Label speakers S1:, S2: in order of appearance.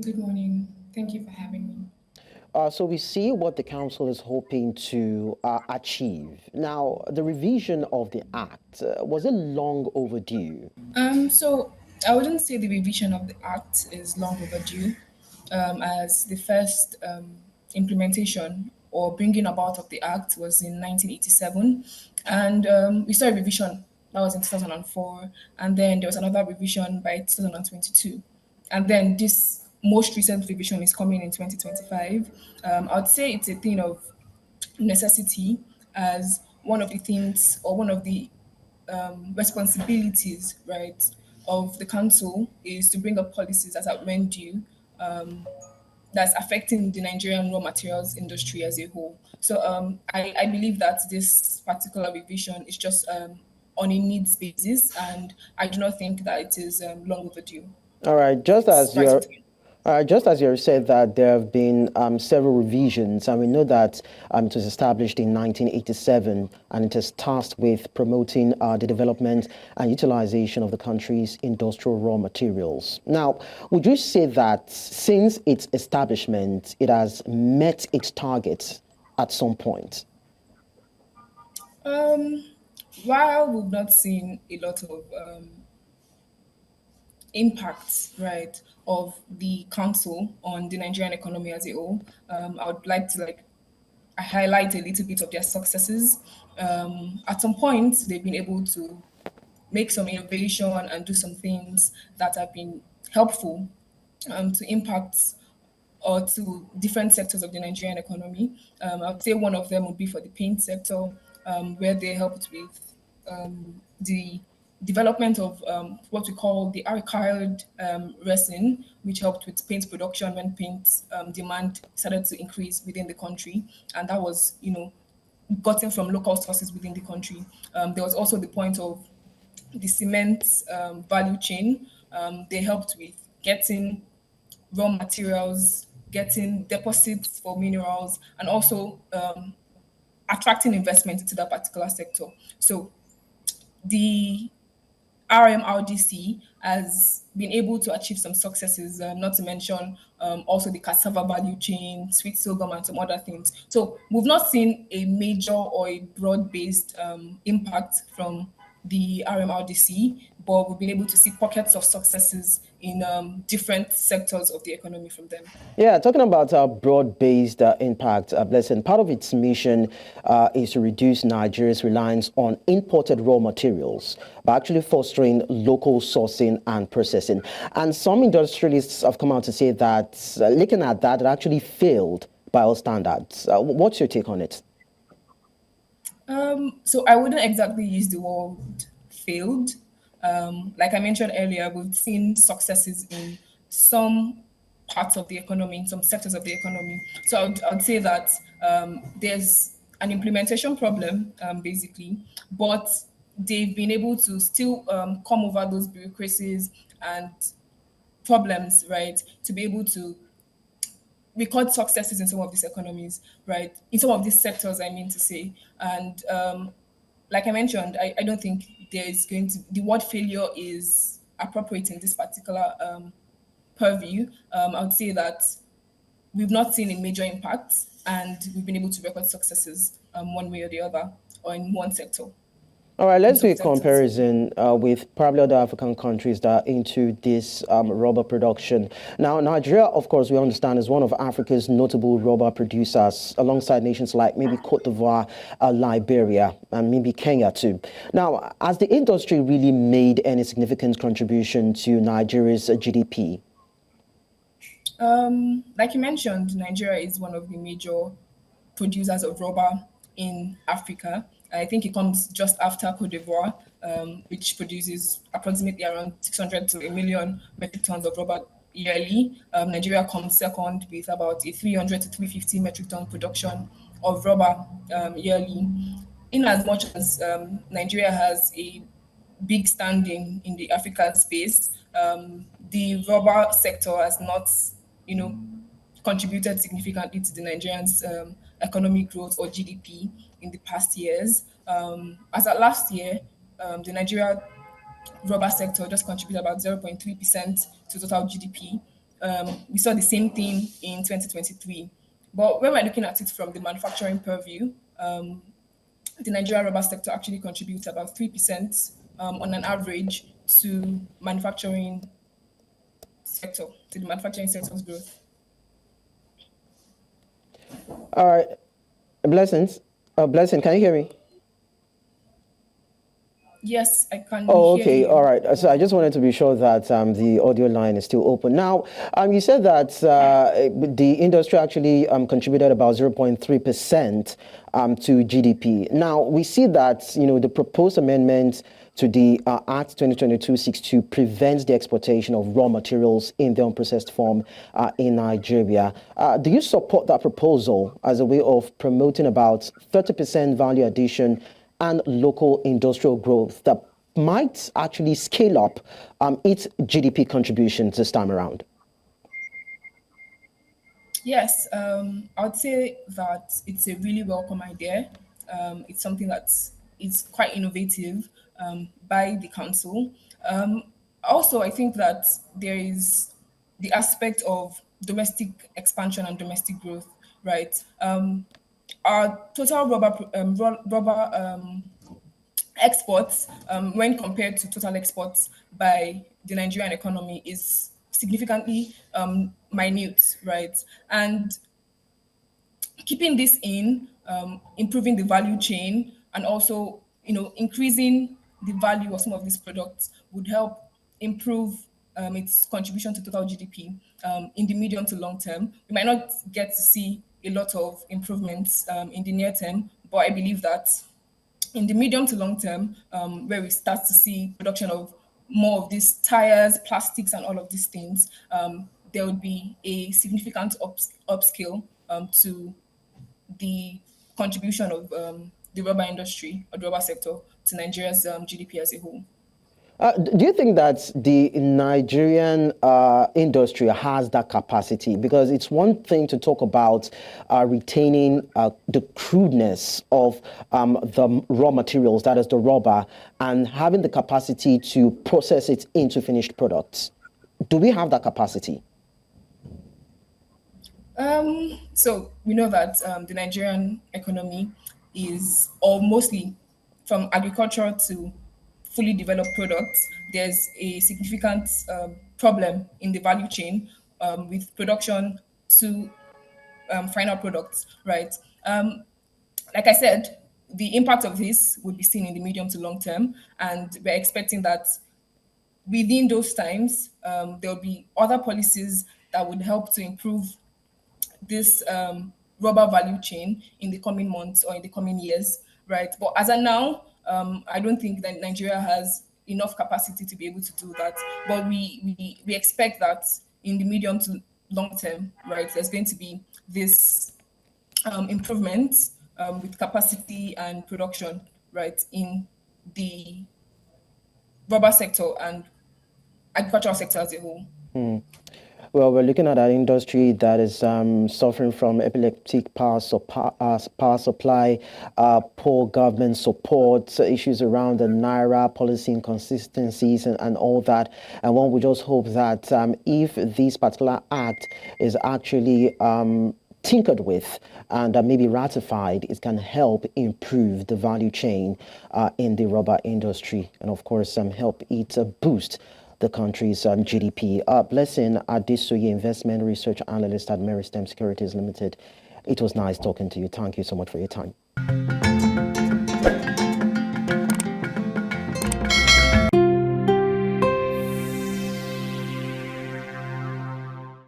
S1: Good morning. Thank you for having me.
S2: So we see what the council is hoping to achieve. Now, the revision of the act, was it long overdue?
S1: So I wouldn't say the revision of the act is long overdue, as the first implementation or bringing about of the act was in 1987, and we saw a revision that was in 2004, and then there was another revision by 2022, and then this most recent revision is coming in 2025. I would say it's a thing of necessity, as one of the things or one of the responsibilities, right, of the council is to bring up policies that are when due, that's affecting the Nigerian raw materials industry as a whole. So I believe that this particular revision is just on a needs basis, and I do not think that it is long overdue.
S2: All right,
S1: It's right on time.
S2: just as you said that there have been several revisions, and we know that it was established in 1987, and it is tasked with promoting the development and utilization of the country's industrial raw materials. Now, would you say that since its establishment, it has met its targets at some point?
S1: Um, while we've not seen a lot of impacts, right, of the council on the Nigerian economy as a whole, I would like to highlight a little bit of their successes. At some point, they've been able to make some innovation and do some things that have been helpful to impact or to different sectors of the Nigerian economy. I would say one of them would be for the paint sector, where they helped with the development of what we call the archired resin, which helped with paint production when paint demand started to increase within the country, and that was, gotten from local sources within the country. There was also the point of the cement value chain. They helped with getting raw materials, getting deposits for minerals, and also attracting investment into that particular sector. So the RMRDC has been able to achieve some successes, not to mention also the cassava value chain, sweet sorghum, and some other things. So we've not seen a major or a broad-based impact from the RMRDC, but we've been able to see pockets of successes in different sectors of the economy from them.
S2: Yeah, talking about broad-based impact, Blessing, part of its mission is to reduce Nigeria's reliance on imported raw materials by actually fostering local sourcing and processing. And some industrialists have come out to say that looking at that, it actually failed by all standards. What's your take on it?
S1: So I wouldn't exactly use the word failed. Like I mentioned earlier, we've seen successes in some parts of the economy, in some sectors of the economy. So I would say that there's an implementation problem, basically, but they've been able to still come over those bureaucracies and problems, right, to be able to record successes in some of these economies, right? In some of these sectors, I mean to say. And like I mentioned, I don't think there's going to, the word failure is appropriate in this particular purview. I would say that we've not seen a major impact, and we've been able to record successes one way or the other, or in one sector,
S2: All right,
S1: in
S2: let's do
S1: some
S2: a
S1: sectors.
S2: comparison with probably other African countries that are into this rubber production. Now, Nigeria, of course, we understand is one of Africa's notable rubber producers, alongside nations like maybe Cote d'Ivoire, Liberia, and maybe Kenya too. Now, has the industry really made any significant contribution to Nigeria's GDP?
S1: Like you mentioned, Nigeria is one of the major producers of rubber in Africa. I think it comes just after Cote d'Ivoire, which produces approximately around 600 to a million metric tons of rubber yearly. Nigeria comes second with about a 300 to 350 metric ton production of rubber yearly. In as much as Nigeria has a big standing in the African space, the rubber sector has not, you know, contributed significantly to the Nigerians' economic growth or GDP in the past years. As at last year, the Nigeria rubber sector just contributed about 0.3% to total GDP. We saw the same thing in 2023. But when we're looking at it from the manufacturing purview, the Nigerian rubber sector actually contributes about 3% on an average to manufacturing sector, to the manufacturing sector's growth.
S2: All right. Blessings. Blessing, can you hear me?
S1: Yes, I can
S2: Oh,
S1: hear
S2: okay.
S1: you.
S2: All right. So I just wanted to be sure that the audio line is still open. Now, you said that the industry actually contributed about 0.3% to GDP. Now, we see that, the proposed amendment to the Act 2022-62 prevents the exportation of raw materials in the unprocessed form in Nigeria. Do you support that proposal as a way of promoting about 30% value addition and local industrial growth that might actually scale up its GDP contributions this time around?
S1: Yes, I would say that it's a really welcome idea. It's something that is quite innovative by the council. Also, I think that there is the aspect of domestic expansion and domestic growth, right? Our total rubber exports, when compared to total exports by the Nigerian economy, is significantly minute, right? And keeping this in, improving the value chain, and also, increasing the value of some of these products would help improve its contribution to total GDP in the medium to long term. We might not get to see a lot of improvements in the near term, but I believe that in the medium to long term, where we start to see production of more of these tires, plastics, and all of these things, there would be a significant upscale to the contribution of the rubber industry or the rubber sector to Nigeria's GDP as a whole.
S2: Do you think that the Nigerian industry has that capacity? Because it's one thing to talk about retaining the crudeness of the raw materials, that is the rubber, and having the capacity to process it into finished products. Do we have that capacity?
S1: So we know that the Nigerian economy is, or mostly from agriculture to fully developed products, there's a significant problem in the value chain with production to final products, right? Like I said, the impact of this would be seen in the medium to long term, and we're expecting that within those times, there will be other policies that would help to improve this rubber value chain in the coming months or in the coming years, right? But as of now, I don't think that Nigeria has enough capacity to be able to do that. But we expect that in the medium to long term, right, there's going to be this improvement with capacity and production, right, in the rubber sector and agricultural sector as a whole.
S2: Well, we're looking at an industry that is suffering from epileptic power supply, poor government support, issues around the Naira, policy inconsistencies, and all that. And one would just hope that if this particular act is actually tinkered with and maybe ratified, it can help improve the value chain in the rubber industry, and of course help it boost the country's GDP. Blessing Adesoye, Investment Research Analyst at Meristem Securities Limited. It was nice talking to you. Thank you so much for your time.